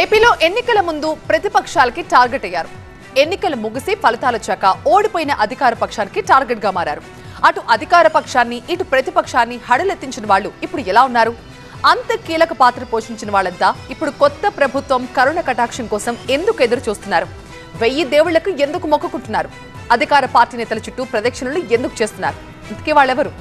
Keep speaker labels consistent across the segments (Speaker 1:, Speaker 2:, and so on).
Speaker 1: ఏపీలో ఎన్నికల ముందు ప్రతిపక్షాలకి టార్గెట్ అయ్యారు. ఎన్నికలు ముగిసి ఫలితాలు వచ్చాక ఓడిపోయిన అధికార పక్షానికి టార్గెట్ గా మారారు. అటు అధికార పక్షాన్ని ఇటు ప్రతిపక్షాన్ని హడలెత్తించిన వాళ్ళు ఇప్పుడు ఎలా ఉన్నారు? అంత కీలక పాత్ర పోషించిన వాళ్ళంతా ఇప్పుడు కొత్త ప్రభుత్వం కరుణ కటాక్షం కోసం ఎందుకు ఎదురు చూస్తున్నారు? 1000 దేవుళ్లకు ఎందుకు మొక్కుకుంటున్నారు? అధికార పార్టీ నేతల చుట్టూ ప్రదక్షిణలు ఎందుకు చేస్తున్నారు? ఇంతకీ వాళ్ళెవరు?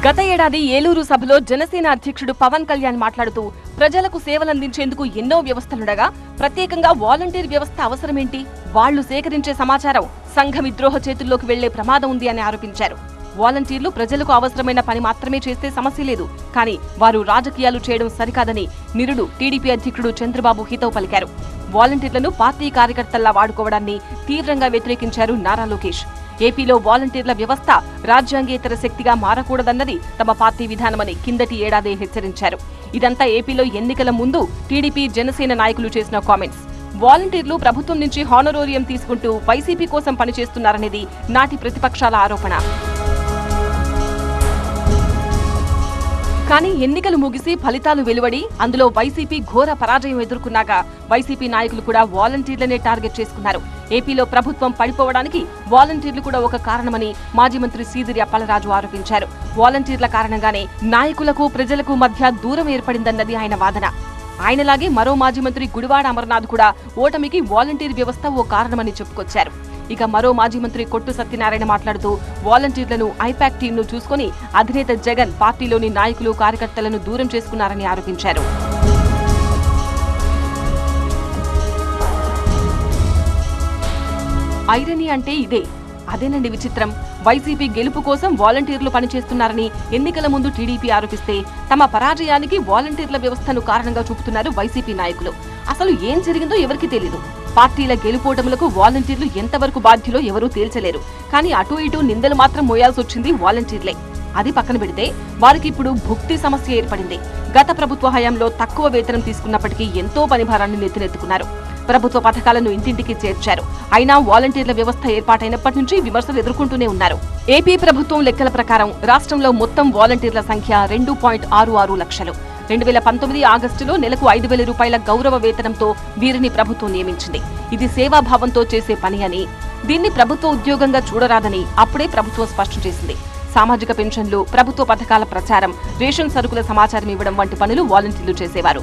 Speaker 2: గత ఏడాది ఏలూరు సభలో జనసేన అధ్యక్షుడు పవన్ కళ్యాణ్ మాట్లాడుతూ ప్రజలకు సేవలందించేందుకు ఎన్నో వ్యవస్థలుండగా ప్రత్యేకంగా వాలంటీర్ వ్యవస్థ అవసరమేంటి? వాళ్లు సేకరించే సమాచారం సంఘ విద్రోహ చేతుల్లోకి వెళ్లే ప్రమాదం ఉంది అని ఆరోపించారు. వాలంటీర్లు ప్రజలకు అవసరమైన పని మాత్రమే చేస్తే సమస్య లేదు, కానీ వారు రాజకీయాలు చేయడం సరికాదని నిరుడు టీడీపీ అధ్యక్షుడు చంద్రబాబు హితవు పలికారు. వాలంటీర్లను పార్టీ కార్యకర్తల్లా వాడుకోవడాన్ని తీవ్రంగా వ్యతిరేకించారు నారా లోకేష్. ఏపీలో వాలంటీర్ల వ్యవస్థ రాజ్యాంగేతర శక్తిగా మారకూడదన్నది తమ పార్టీ విధానమని కిందటి ఏడాదే హెచ్చరించారు. ఇదంతా ఏపీలో ఎన్నికల ముందు టీడీపీ జనసేన నాయకులు చేసిన కామెంట్స్. వాలంటీర్లు ప్రభుత్వం నుంచి హానరోరియం తీసుకుంటూ వైసీపీ కోసం పనిచేస్తున్నారనేది నాటి ప్రతిపక్షాల ఆరోపణ. కానీ ఎన్నికలు ముగిసి ఫలితాలు వెలువడి అందులో వైసీపీ ఘోర పరాజయం ఎదుర్కొన్నాక వైసీపీ నాయకులు కూడా వాలంటీర్లనే టార్గెట్ చేసుకున్నారు. ఏపీలో ప్రభుత్వం పడిపోవడానికి వాలంటీర్లు కూడా ఒక కారణమని మాజీ మంత్రి సీదిరి అప్పలరాజు ఆరోపించారు. వాలంటీర్ల కారణంగానే నాయకులకు ప్రజలకు మధ్య దూరం ఏర్పడిందన్నది ఆయన వాదన. ఆయనలాగే మరో మాజీ మంత్రి గుడివాడ అమర్నాథ్ కూడా ఓటమికి వాలంటీర్ వ్యవస్థ ఓ కారణమని చెప్పుకొచ్చారు. ఇక మరో మాజీ మంత్రి కొట్టు సత్యనారాయణ మాట్లాడుతూ వాలంటీర్లను ఐపాక్ టీంను చూసుకుని అధినేత జగన్ పార్టీలోని నాయకులు కార్యకర్తలను దూరం చేసుకున్నారని ఆరోపించారు. ఐరనీ అంటే ఇదే. అదేనండి విచిత్రం. వైసీపీ గెలుపు కోసం వాలంటీర్లు పనిచేస్తున్నారని ఎన్నికల ముందు టీడీపీ ఆరోపిస్తే తమ పరాజయానికి వాలంటీర్ల వ్యవస్థను కారణంగా చూపుతున్నారు వైసీపీ నాయకులు. అసలు ఏం జరిగిందో ఎవరికీ తెలీదు. పార్టీల గెలుపోటములకు వాలంటీర్లు ఎంతవరకు బాధ్యులో ఎవరూ తేల్చలేరు. కానీ అటు ఇటు నిందలు మాత్రం మోయాల్సొచ్చింది వాలంటీర్లే. అది పక్కన పెడితే వారికి ఇప్పుడు భుక్తి సమస్య ఏర్పడింది. గత ప్రభుత్వ హయాంలో తక్కువ వేతనం తీసుకున్నప్పటికీ ఎంతో పనిభారాన్ని నెత్తినెత్తుకున్నారు. ప్రభుత్వ పథకాలను ఇంటింటికి చేర్చారు. అయినా వాలంటీర్ల వ్యవస్థ ఏర్పాటైనప్పటి నుంచి విమర్శలు ఎదుర్కొంటూనే ఉన్నారు. ఏపీ ప్రభుత్వం లెక్కల ప్రకారం రాష్ట్రంలో మొత్తం వాలంటీర్ల సంఖ్య 2.66 లక్షలు. 2019 ఆగస్టులో నెలకు 5,000 రూపాయల గౌరవ వేతనంతో వీరిని ప్రభుత్వం నియమించింది. ఇది సేవాభావంతో చేసే పని అని, దీన్ని ప్రభుత్వ ఉద్యోగంగా చూడరాదని అప్పుడే ప్రభుత్వం స్పష్టం చేసింది. సామాజిక పెన్షన్లు, ప్రభుత్వ పథకాల ప్రచారం, రేషన్ సరుకుల సమాచారం ఇవ్వడం వంటి పనులు వాలంటీర్లు చేసేవారు.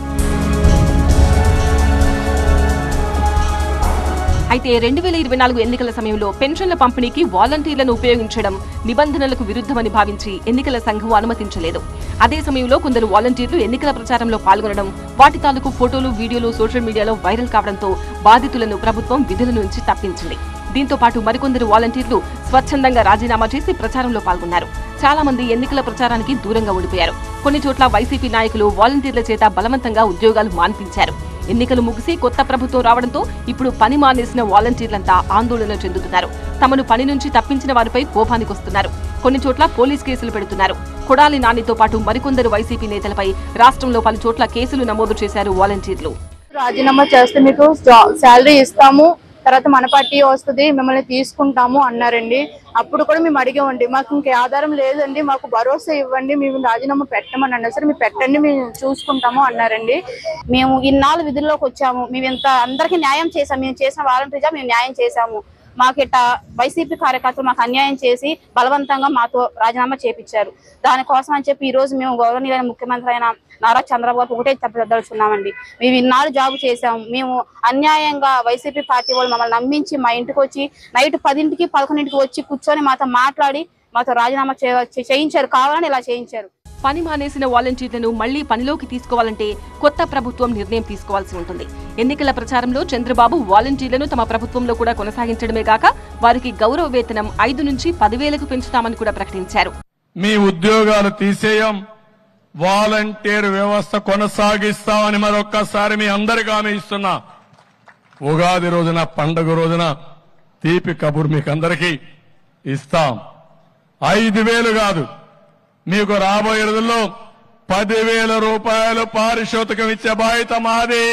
Speaker 2: అయితే 2024 ఎన్నికల సమయంలో పెన్షన్ల పంపిణీకి వాలంటీర్లను ఉపయోగించడం నిబంధనలకు విరుద్ధమని భావించి ఎన్నికల సంఘం అనుమతించలేదు. అదే సమయంలో కొందరు వాలంటీర్లు ఎన్నికల ప్రచారంలో పాల్గొనడం, వాటి తాలూకు ఫోటోలు, వీడియోలు సోషల్ మీడియాలో వైరల్ కావడంతో బాధితులను ప్రభుత్వం విధుల నుంచి తప్పించింది. దీంతో పాటు మరికొందరు వాలంటీర్లు స్వచ్ఛందంగా రాజీనామా చేసి ప్రచారంలో పాల్గొన్నారు. చాలా మంది ఎన్నికల ప్రచారానికి దూరంగా ఉండిపోయారు. కొన్ని చోట్ల వైసీపీ నాయకులు వాలంటీర్ల చేత బలవంతంగా ఉద్యోగాలు మాన్పించారు. ఎన్నికలు ముగిసి కొత్త ప్రభుత్వం రావడంతో ఇప్పుడు పని మానేసిన వాలంటీర్లంతా ఆందోళన చెందుతున్నారు. తమను పని నుంచి తప్పించిన వారిపై కోపానికొస్తున్నారు. కొన్ని చోట్ల పోలీస్ కేసులు పెడుతున్నారు. కొడాలి నానితో పాటు మరికొందరు వైసీపీ నేతలపై రాష్ట్రంలో పలు చోట్ల కేసులు నమోదు చేశారు వాలంటీర్లు.
Speaker 3: రాజీనామా చేస్తే మీకు శాలరీ ఇస్తాము, తర్వాత మన పార్టీ వస్తుంది, మిమ్మల్ని తీసుకుంటాము అన్నారండి. అప్పుడు కూడా మేము అడిగామండి, మాకు ఇంకే ఆధారం లేదండి, మాకు భరోసా ఇవ్వండి, మేము రాజీనామా పెట్టమని అన్నారు. సరే మీరు పెట్టండి, మేము చూసుకుంటాము అన్నారండి. మేము ఇన్నాళ్ళు విధుల్లోకి వచ్చాము, మేము ఇంత అందరికీ న్యాయం చేసాము, మేము చేసిన వాలంటీర్గా మేము న్యాయం చేశాము. మాకు ఇట్లా వైసీపీ కార్యకర్తలు మాకు అన్యాయం చేసి బలవంతంగా మాతో రాజీనామా చేపించారు. దానికోసం అని చెప్పి ఈ రోజు మేము గౌరవనీయులైన ముఖ్యమంత్రి అయిన నారా చంద్రబాబు గారు ఒకటే చెప్పదలుచున్నామండి. మేము ఇన్నాళ్ళు జాబు చేసాము, మేము అన్యాయంగా వైసీపీ పార్టీ వాళ్ళు మమ్మల్ని నమ్మించి మా ఇంటికి వచ్చి నైట్ 10ంటికి 11ంటికి వచ్చి కూర్చొని మాతో మాట్లాడి మాతో రాజీనామా చేయించారు. కావాలని ఇలా చేయించారు.
Speaker 2: పని మానేసిన వాలంటీర్లను మళ్లీ పనిలోకి తీసుకోవాలంటే కొత్త ప్రభుత్వం నిర్ణయం తీసుకోవాల్సి ఉంటుంది. ఎన్నికల ప్రచారంలో చంద్రబాబు వాలంటీర్లను తమ ప్రభుత్వంలో కూడా కొనసాగించడమే గాక వారికి గౌరవ వేతనం 5 నుంచి 10,000కు పెంచుతామని కూడా ప్రకటించారు.
Speaker 4: మీ ఉద్యోగాలు తీసేయం, వాలంటీర్ వ్యవస్థ కొనసాగిస్తామని మరొక్కసారి మీ అందరికీ హామీ ఇస్తున్నా. ఉగాది రోజున, పండుగ రోజున తీపి కబురు మీకు అందరికీ ఇస్తాం. 5,000 కాదు, మీకు రాబోయే రోజుల్లో 10,000 రూపాయలు పారితోషికం ఇచ్చే బాధ్యత మాది.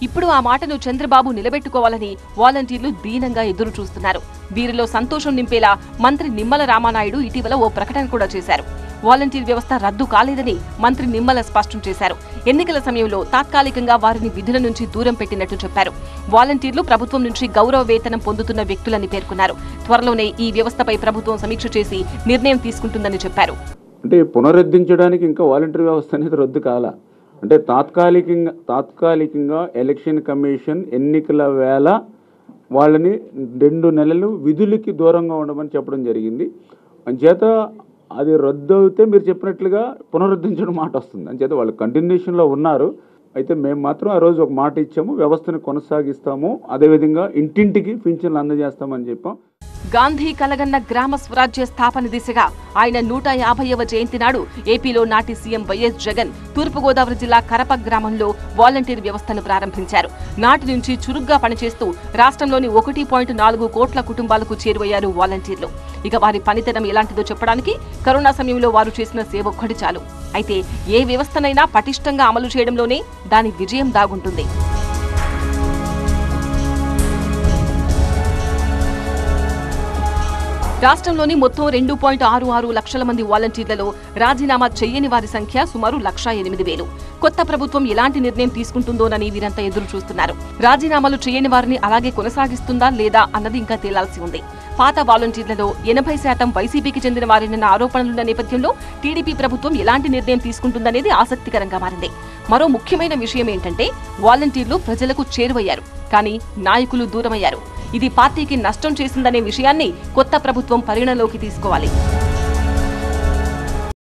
Speaker 2: ఇప్పుడు ఆ మాటను చంద్రబాబు నిలబెట్టుకోవాలని వాలంటీర్లు దీనంగా ఎదురు చూస్తున్నారు. వీరిలో సంతోషం నింపేలా మంత్రి నిమ్మల రామానాయుడు ఇటీవల ఓ ప్రకటన కూడా చేశారు. వాలంటీర్ వ్యవస్థ రద్దు కాలేదని మంత్రి నిమ్మల స్పష్టం చేశారు. ఎన్నికల సమయంలో తాత్కాలికంగా వారిని విధుల నుంచి దూరం పెట్టినట్టు చెప్పారు. వాలంటీర్లు ప్రభుత్వం నుంచి గౌరవ వేతనం పొందుతున్న వ్యక్తులని పేర్కొన్నారు. త్వరలోనే ఈ వ్యవస్థపై ప్రభుత్వం సమీక్ష చేసి నిర్ణయం తీసుకుంటుందని చెప్పారు.
Speaker 5: అంటే పునరుద్ధరించడానికి ఇంకా వాలంటీర్ వ్యవస్థ అనేది రద్దు కాల. అంటే తాత్కాలికంగా ఎలక్షన్ కమిషన్ ఎన్నికల వేళ వాళ్ళని 2 నెలలు విధులకి దూరంగా ఉండమని చెప్పడం జరిగింది. అంచేత అది రద్దు అయితే మీరు చెప్పినట్లుగా పునరుద్ధరించడం మాట వస్తుంది. అంచేత వాళ్ళు కంటిన్యూషన్లో ఉన్నారు. అయితే మేము మాత్రం ఆ రోజు ఒక మాట ఇచ్చాము, వ్యవస్థను కొనసాగిస్తాము, అదేవిధంగా ఇంటింటికి పింఛన్లు అందజేస్తామని చెప్పాం.
Speaker 2: గాంధీ కలగన్న గ్రామ స్వరాజ్య స్థాపన దిశగా ఆయన 150వ జయంతి నాడు ఏపీలో నాటి సీఎం వైఎస్ జగన్ తూర్పుగోదావరి జిల్లా కరప గ్రామంలో వాలంటీర్ వ్యవస్థను ప్రారంభించారు. నాటి నుంచి చురుగ్గా పనిచేస్తూ రాష్ట్రంలోని 1.4 కోట్ల కుటుంబాలకు చేరువయ్యారు వాలంటీర్లు. ఇక వారి పనితనం ఎలాంటిదో చెప్పడానికి కరోనా సమయంలో వారు చేసిన సేవ ఒక్కటి చాలు. అయితే ఏ వ్యవస్థనైనా పటిష్టంగా అమలు చేయడంలోనే దాని విజయం దాగుంటుంది. రాష్ట్రంలోని మొత్తం 2.66 లక్షల మంది వాలంటీర్లలో రాజీనామా చెయ్యని వారి సంఖ్య సుమారు 1,08,000. కొత్త ప్రభుత్వం ఎలాంటి నిర్ణయం తీసుకుంటుందోనని వీరంతా ఎదురు చూస్తున్నారు. రాజీనామాలు చేయని వారిని అలాగే కొనసాగిస్తుందా లేదా అన్నది ఇంకా తేలాల్సి ఉంది. పాత వాలంటీర్లలో 80% వైసీపీకి చెందిన వారినన్న ఆరోపణలున్న నేపథ్యంలో టీడీపీ ప్రభుత్వం ఎలాంటి నిర్ణయం తీసుకుంటుందనేది ఆసక్తికరంగా మారింది. మరో ముఖ్యమైన విషయం ఏంటంటే వాలంటీర్లు ప్రజలకు చేరువయ్యారు, కానీ నాయకులు దూరమయ్యారు. ఇది పార్టీకి నష్టం చేసిందనే విషయాన్ని కొత్త ప్రభుత్వం పరిగణలోకి తీసుకోవాలి.